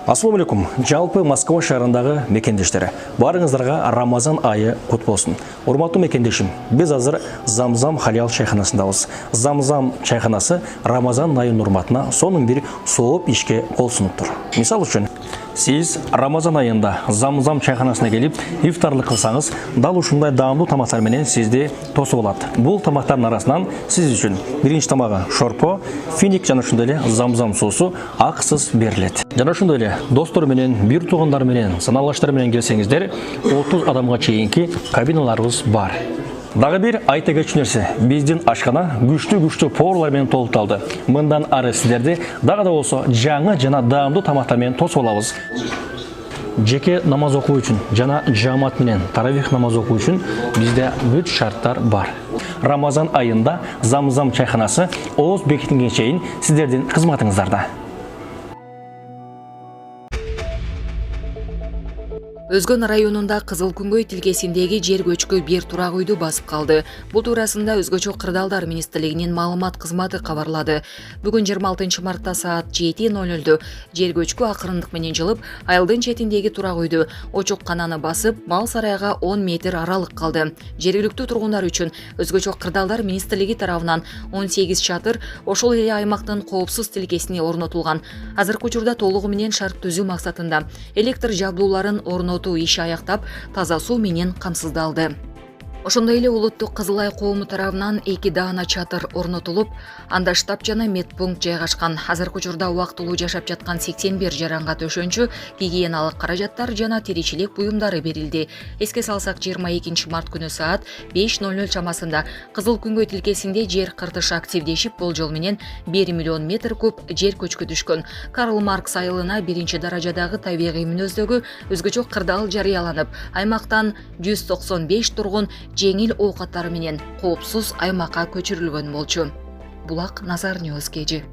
Ассалаумалейкум. Жалпы Москва шаарындағы мекендештері. Барыңыздарға Рамазан айы құт болсын. Урматтуу мекендешим, біз азыр Замзам халал чайханасындабыз. Замзам чайханасы Рамазан айын урматына соның бір сооп ишке кол сунуп тур. Мисал үчүн, сиз Рамазан айында Замзам чайханасына келип, ифтарлык кылсаңыз, дал ушундай даамдуу тамактар менен сизди тосуп алат. Бул тамактардын арасынан сиз үчүн биринчи тамагы шорпо, финик жана ошондой эле Замзам суусу акысыз берилет. Жана ошондой эле достор менен, бир туугандар менен, саналаштар менен келсеңиздер, 30 адамга чейинки кабиналарыбыз бар. Дагы бир айта кетчү нерсе, биздин ашкана күчтүү поварлар менен толукталды. Мындан ары сиздерди дагы да болсо жаңы жана даамдуу тамактар менен тосуп алабыз. Жеке намаз окуу үчүн жана жамаат менен таравих намаз окуу үчүн бизде бүт шарттар бар. Рамазан айында Замзам чайханасы ооз бекитинге чейин сиздердин кызматыңыздарда. Өзгөн районунда Кызыл Күнгөй тилкесиндеги жер көчкү бир турак үйдү басып калды. Бул туурасында Өзгөчө кырдаалдар министрлигинин маалымат кызматы кабарлады. Бүгүн 26 мартта саат 7:00 жер көчкү акырындык менен жылып, айылдын четиндеги турак үйдү очук кананы басып, мал сарайга 10 метр аралык калды. Жергиликтүү тургундар үчүн Өзгөчө кырдаалдар министрлиги тарабынан 18 чатыр ошол эле аймактын коопсуз тилкесине орнотулган. Азыркы учурда толугу менен шарт түзүү максатында электр жабдууларын орнотуу иши аяктап, таза суу менен камсыздалды. Ошондой эле улуттук Кызыл Ай коому тарабынан 2 даана чатыр орнотулуп, анда штаб жана медпункт жайгашкан. Азыркы учурда убактылуу жашап жаткан 81 жаранга төшөнчү, гигиеналык каражаттар жана тиричилик буюмдары берилди. Эске салсак, 22 март күнү саат 5:00 чамасында Кызыл Күнгөй тилкесинде жер кыртышы активдешип, болжол менен 1 миллион метр куб жер көчкү түшкөн. Карл Маркс айылына 1 даражадагы табигый мүнөздөгү өзгөчө кырдаал жарыяланып, аймактан 195 тургун жеңил оокаттары менен коопсуз аймакка көчүрүлгөн болчу. Булак Назар Ньюс кежи.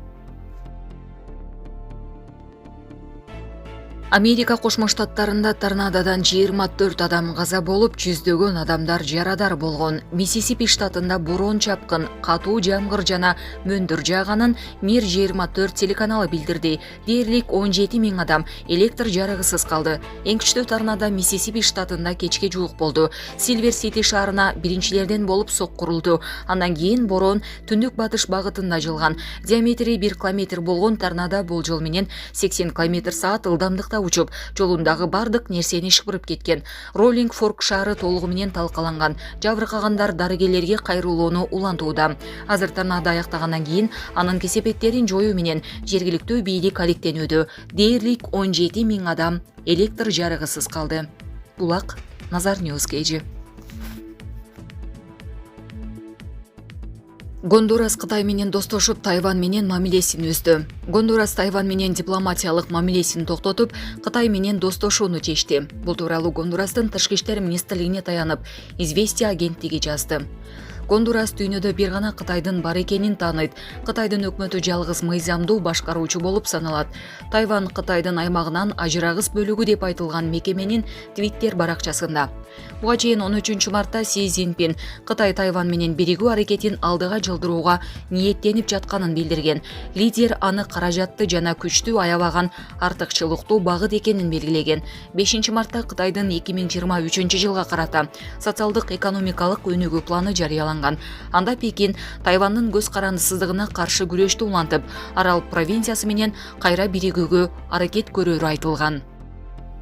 Америка Кошмо Штаттарында торнадодан 24 адам каза болуп, жүздөгөн адамдар жарадар болгон. Миссисипи штатында борон чапкын, катуу жамгыр жана мөндүр жааганын Мир 24 телеканалы билдирди. Дээрлик 17 000 адам электр жарыгысыз калды. Эң күчтүү торнадо Миссисипи штатында кечке жуук болду. Силвер Сити шаарына биринчилерден болуп соккурулду. Андан кийин борон түндүк батыш багытында жылган. Диаметри 1 километр болгон торнадо болжол менен 80 км/саат ылдамдыкта учуп, жолундагы бардык нерсени шыпырып кеткен. Роллинг Форк шаары толугу менен талкаланган. Жабыркагандар дарыгерлерге кайрылууну улантууда. Азыр торнадо аяктагандан кийин анын кесепеттерин жоюу менен жергиликтүү бийлик алектенүүдө. Дээрлик 17 000 адам электр жарыгысыз калды. Булак Назар Ньюс кежи. Гондурас Кытай менен достошуп, Тайвань менен мамилесин үздү. Гондурас Тайвань менен дипломатиялык мамилесин токтотуп, Кытай менен достошууну чечти. Бул тууралуу Гондурастын тышкы иштер министрлигине таянып, Известия агенттиги жазды. Гондурас дүйнөдө бир гана Кытайдын бар экенин тааныйт. Кытайдын өкмөтү жалгыз мыйзамдуу башкаруучу болуп саналат. Тайвань Кытайдын аймагынан ажырагыс бөлүгү деп айтылган мекеменин Твиттер баракчасында. Буга чейин 13 мартта Си Цзиньпин Кытай Тайвань менен биригүү аракетин алдыга жылдырууга ниеттенип жатканын билдирген. Лидер аны каражатты жана күчтүү аябаган артыкчылыктуу багыт экенин белгилеген. 5 мартта Кытайдын 2023 жылга карата социалдык экономикалык өнүгүү планы жарыяланган. Анда Пекин Тайвандын көз карандысыздыгына каршы күрөштү улантып, арал провинциясы менен кайра биригүүгө аракет көрөрү айтылган.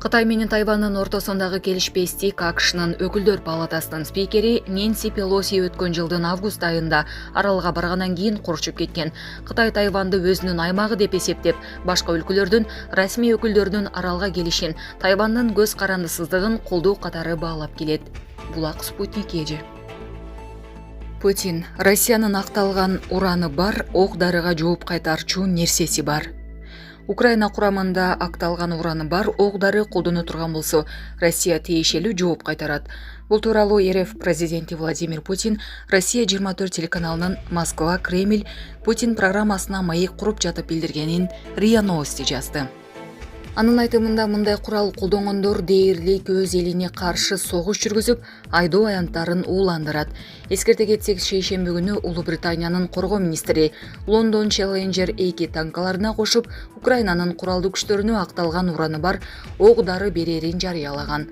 Кытай менен Тайвандын ортосундагы келишпестик АКШнын өкүлдөр палатасынын спикери Нэнси Пелоси өткөн жылдын август айында аралга баргандан кийин курчуп кеткен. Кытай Тайванды өзүнүн аймагы деп эсептеп, башка өлкөлөрдүн расмий өкүлдөрүнүн аралга келишин Тайвандын көз карандысыздыгын колдоо катары баалап келет. Булак Спутник эжи. Путин: Россиянын акталган ураны бар, ок-дарыга жооп кайтарчу нерсеси бар. Украина курамында акталган ураны бар, ок-дары колдоно турган болсо, Россия тиешелүү жооп кайтарат. Бул тууралуу РФ президенти Владимир Путин Россия 24 телеканалынын Москва Кремль Путин программасына маек куруп жатып билдиргенин РИА Новости жазды. Анын айтымында мындай курал колдонгондор дээрлик өз элине каршы согуш жүргүзүп, айдоо аянттарын ууландырат. Эскерте кетсек, шейшемби күнү Улуу Британиянын коргоо министри Лондон Challenger 2 танкаларына кошуп, Украинанын куралдуу күчтөрүнө акталган ураны бар ок дары берерин жарыялаган.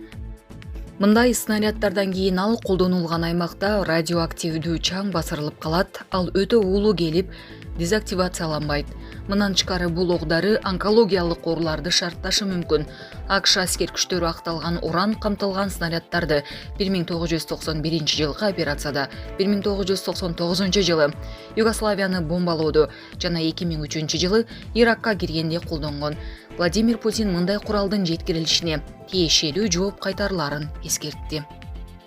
Мындай снаряддардан кийин ал колдонулган аймакта радиоактивдүү чаң басырылып калат, ал өтө уулуу келип дезактивацияланбайт. Мындан тышкары бул ок дары онкологиялык ооруларды шартташы мүмкүн. АКШ аскер күчтөрү акталган уран камтылган снаряддарды 1991 жылкы операцияда, 1999 жылы Югославияны бомбалоодо жана 2003 жылы Иракка киргенде колдонгон. Владимир Путин мындай куралдын жеткирилишине тиешелүү жооп кайтарыларын эскертти.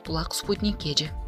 Булак Спутник кежи.